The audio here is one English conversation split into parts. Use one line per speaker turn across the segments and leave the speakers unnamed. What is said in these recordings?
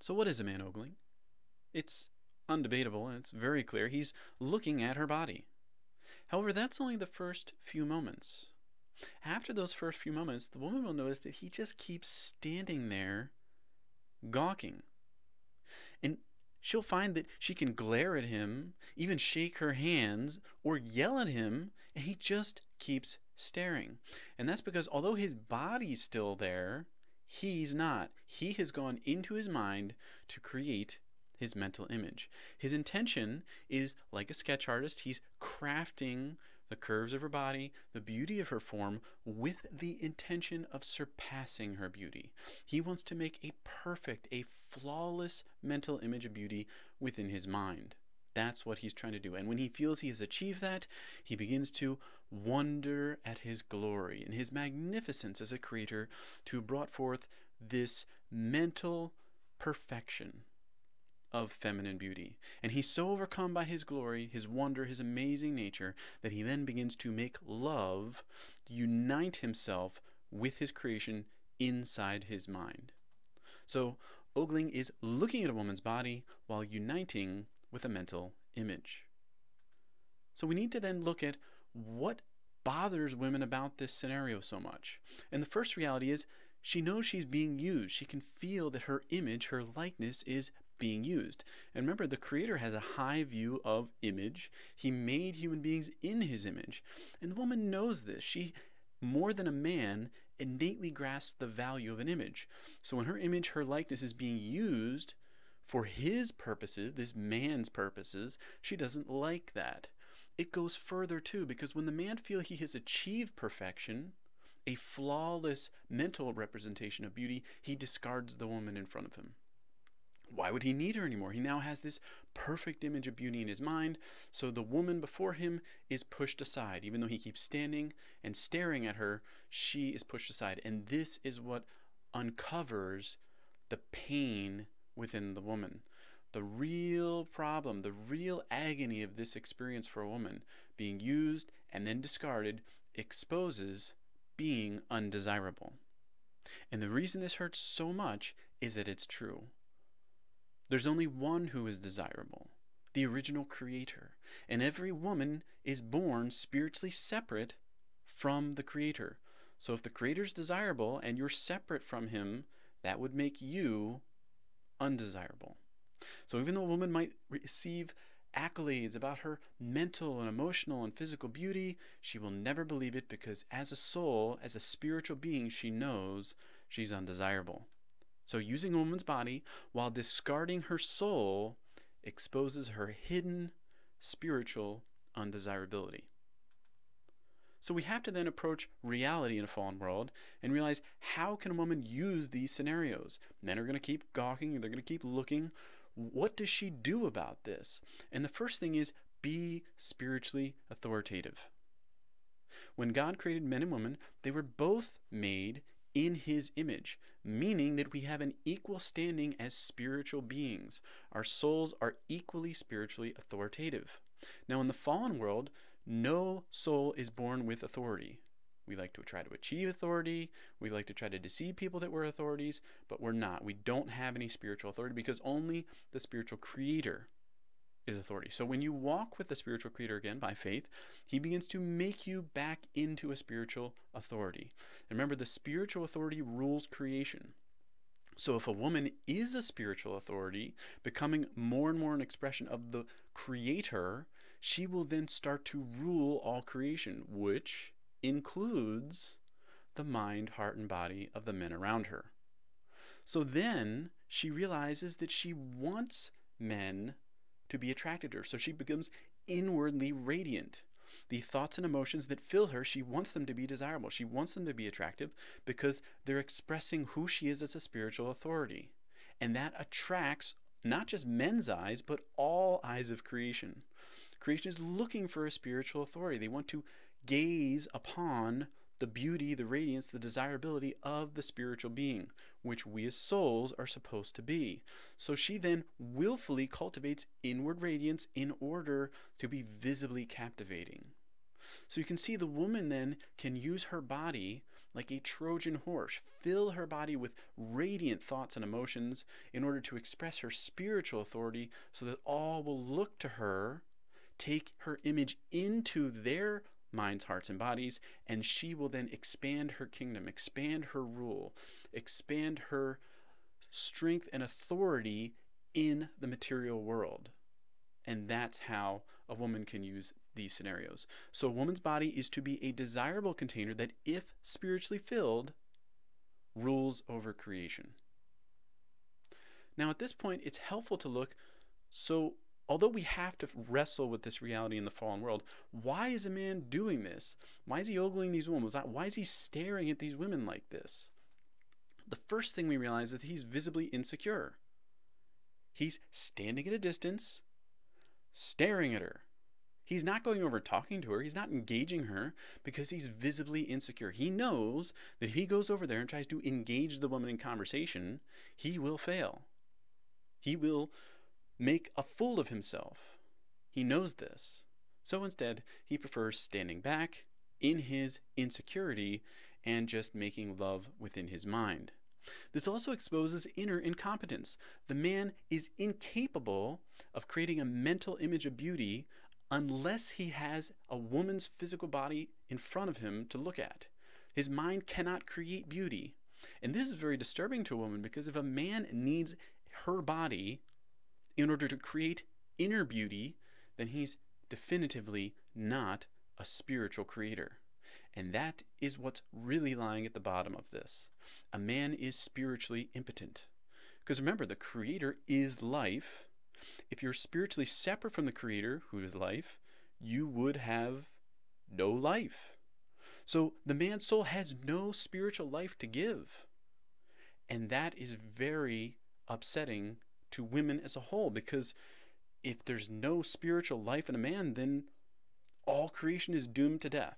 So what is a man ogling? It's undebatable and it's very clear. He's looking at her body. However, that's only the first few moments. After those first few moments, the woman will notice that he just keeps standing there gawking. And she'll find that she can glare at him, even shake her hands, or yell at him, and he just keeps staring. And that's because although his body's still there, he's not. He has gone into his mind to create his mental image. His intention is like a sketch artist, he's crafting the curves of her body, the beauty of her form, with the intention of surpassing her beauty. He wants to make a perfect, a flawless mental image of beauty within his mind. That's what he's trying to do. And when he feels he has achieved that, he begins to wonder at his glory and his magnificence as a creator to have brought forth this mental perfection of feminine beauty. And he's so overcome by his glory, his wonder, his amazing nature, that he then begins to make love, unite himself with his creation inside his mind. So ogling is looking at a woman's body while uniting with a mental image. So we need to then look at what bothers women about this scenario so much. And the first reality is she knows she's being used. She can feel that her image, her likeness is being used. And remember, the Creator has a high view of image. He made human beings in His image. And the woman knows this. She, more than a man, innately grasps the value of an image. So when her image, her likeness is being used for his purposes, this man's purposes, she doesn't like that. It goes further too, because when the man feels he has achieved perfection, a flawless mental representation of beauty, he discards the woman in front of him. Why would he need her anymore? He now has this perfect image of beauty in his mind, so the woman before him is pushed aside. Even though he keeps standing and staring at her, she is pushed aside. And this is what uncovers the pain within the woman. The real problem, the real agony of this experience for a woman, being used and then discarded, exposes being undesirable. And the reason this hurts so much is that it's true. There's only one who is desirable, the original creator. And every woman is born spiritually separate from the creator. So if the creator is desirable and you're separate from him, that would make you undesirable. So even though a woman might receive accolades about her mental and emotional and physical beauty, she will never believe it because as a soul, as a spiritual being, she knows she's undesirable. So using a woman's body while discarding her soul exposes her hidden spiritual undesirability. So we have to then approach reality in a fallen world and realize, how can a woman use these scenarios? Men are going to keep gawking, they're going to keep looking. What does she do about this? And the first thing is, be spiritually authoritative. When God created men and women, they were both made in His image, meaning that we have an equal standing as spiritual beings. Our souls are equally spiritually authoritative. Now in the fallen world, no soul is born with authority. We like to try to achieve authority, we like to try to deceive people that we're authorities, but we're not. We don't have any spiritual authority because only the spiritual creator is authority. So when you walk with the spiritual creator again by faith, he begins to make you back into a spiritual authority. And remember, the spiritual authority rules creation. So if a woman is a spiritual authority, becoming more and more an expression of the creator, she will then start to rule all creation, which includes the mind, heart, and body of the men around her. So then she realizes that she wants men to be attracted to her. So she becomes inwardly radiant. The thoughts and emotions that fill her, she wants them to be desirable. She wants them to be attractive because they're expressing who she is as a spiritual authority. And that attracts not just men's eyes, but all eyes of creation. Creation is looking for a spiritual authority. They want to gaze upon the beauty, the radiance, the desirability of the spiritual being, which we as souls are supposed to be. So she then willfully cultivates inward radiance in order to be visibly captivating. So you can see the woman then can use her body like a Trojan horse, fill her body with radiant thoughts and emotions in order to express her spiritual authority so that all will look to her, take her image into their minds, hearts, and bodies, and she will then expand her kingdom, expand her rule, expand her strength and authority in the material world. And that's how a woman can use these scenarios. So a woman's body is to be a desirable container that, if spiritually filled, rules over creation. Now at this point, it's helpful to look, so although we have to wrestle with this reality in the fallen world, why is a man doing this? Why is he ogling these women? Why is he staring at these women like this? The first thing we realize is that he's visibly insecure. He's standing at a distance, staring at her. He's not going over talking to her. He's not engaging her because he's visibly insecure. He knows that if he goes over there and tries to engage the woman in conversation, he will fail. He will make a fool of himself. He knows this. So instead, he prefers standing back in his insecurity and just making love within his mind. This also exposes inner incompetence. The man is incapable of creating a mental image of beauty unless he has a woman's physical body in front of him to look at. His mind cannot create beauty. And this is very disturbing to a woman, because if a man needs her body in order to create inner beauty, then he's definitively not a spiritual creator. And that is what's really lying at the bottom of this. A man is spiritually impotent. Because remember, the creator is life. If you're spiritually separate from the creator, who is life, you would have no life. So the man's soul has no spiritual life to give. And that is very upsetting to women as a whole, because if there's no spiritual life in a man, then all creation is doomed to death.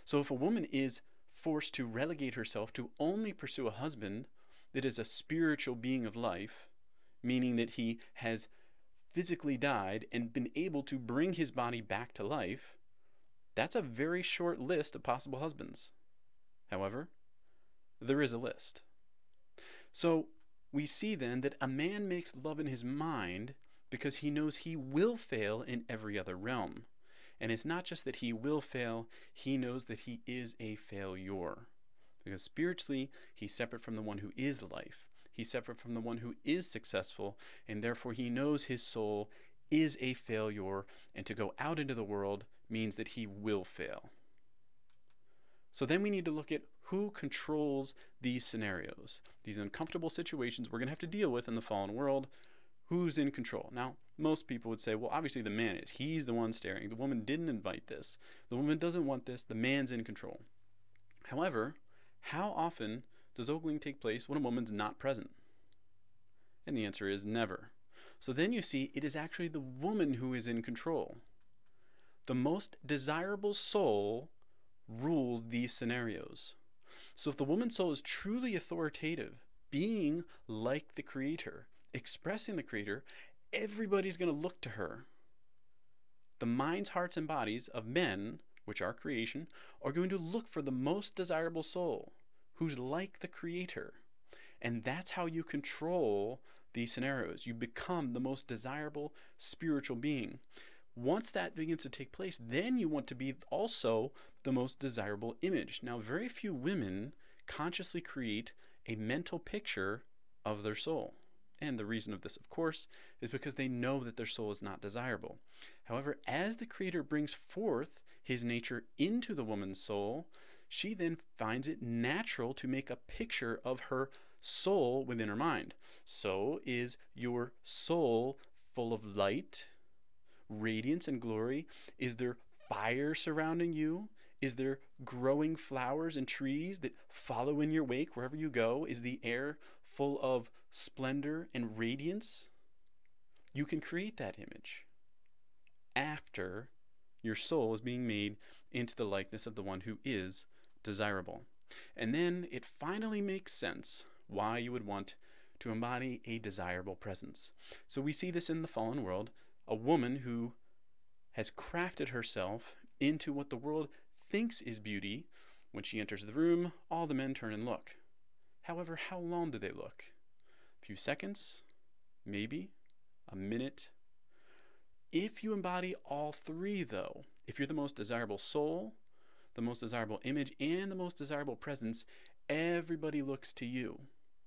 So if a woman is forced to relegate herself to only pursue a husband that is a spiritual being of life, meaning that he has physically died and been able to bring his body back to life, that's a very short list of possible husbands. However, there is a list. So we see then that a man makes love in his mind because he knows he will fail in every other realm. And it's not just that he will fail, he knows that he is a failure. Because spiritually, he's separate from the one who is life. He's separate from the one who is successful, and therefore he knows his soul is a failure, and to go out into the world means that he will fail. So then we need to look at who controls these scenarios, these uncomfortable situations we're going to have to deal with in the fallen world. Who's in control? Now, most people would say, well, obviously the man is. He's the one staring. The woman didn't invite this. The woman doesn't want this. The man's in control. However, how often does ogling take place when a woman's not present? And the answer is never. So then you see it is actually the woman who is in control. The most desirable soul rules these scenarios. So if the woman's soul is truly authoritative, being like the creator, expressing the creator, everybody's going to look to her. The minds, hearts, and bodies of men, which are creation, are going to look for the most desirable soul who's like the creator. And that's how you control these scenarios. You become the most desirable spiritual being. Once that begins to take place, then you want to be also the most desirable image. Now, very few women consciously create a mental picture of their soul. And the reason of this, of course, is because they know that their soul is not desirable. However, as the creator brings forth his nature into the woman's soul, she then finds it natural to make a picture of her soul within her mind. So is your soul full of light, radiance, and glory? Is there fire surrounding you? Is there growing flowers and trees that follow in your wake wherever you go? Is the air full of splendor and radiance? You can create that image after your soul is being made into the likeness of the one who is desirable. And then it finally makes sense why you would want to embody a desirable presence. So we see this in the fallen world, a woman who has crafted herself into what the world thinks is beauty, When she enters the room, all the men turn and look. However, how long do they look? A few seconds? Maybe? A minute? If you embody all three, though, if you're the most desirable soul, the most desirable image, and the most desirable presence, everybody looks to you.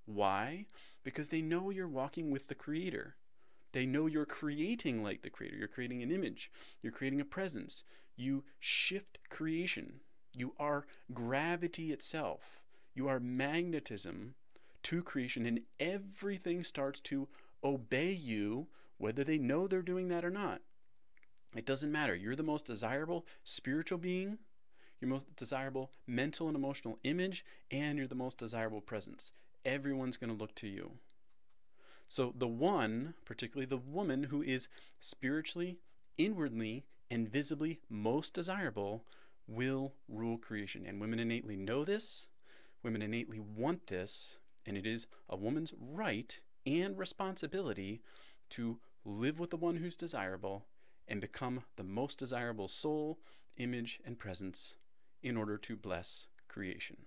Why? Because they know you're walking with the Creator. They know you're creating like the Creator. You're creating an image. You're creating a presence. You shift creation. You are gravity itself. You are magnetism to creation, and everything starts to obey you, whether they know they're doing that or not. It doesn't matter. You're the most desirable spiritual being, your most desirable mental and emotional image, and you're the most desirable presence. Everyone's going to look to you. So the one, particularly the woman who is spiritually, inwardly, and visibly most desirable, will rule creation. And women innately know this. Women innately want this. And it is a woman's right and responsibility to live with the one who's desirable and become the most desirable soul, image, and presence in order to bless creation.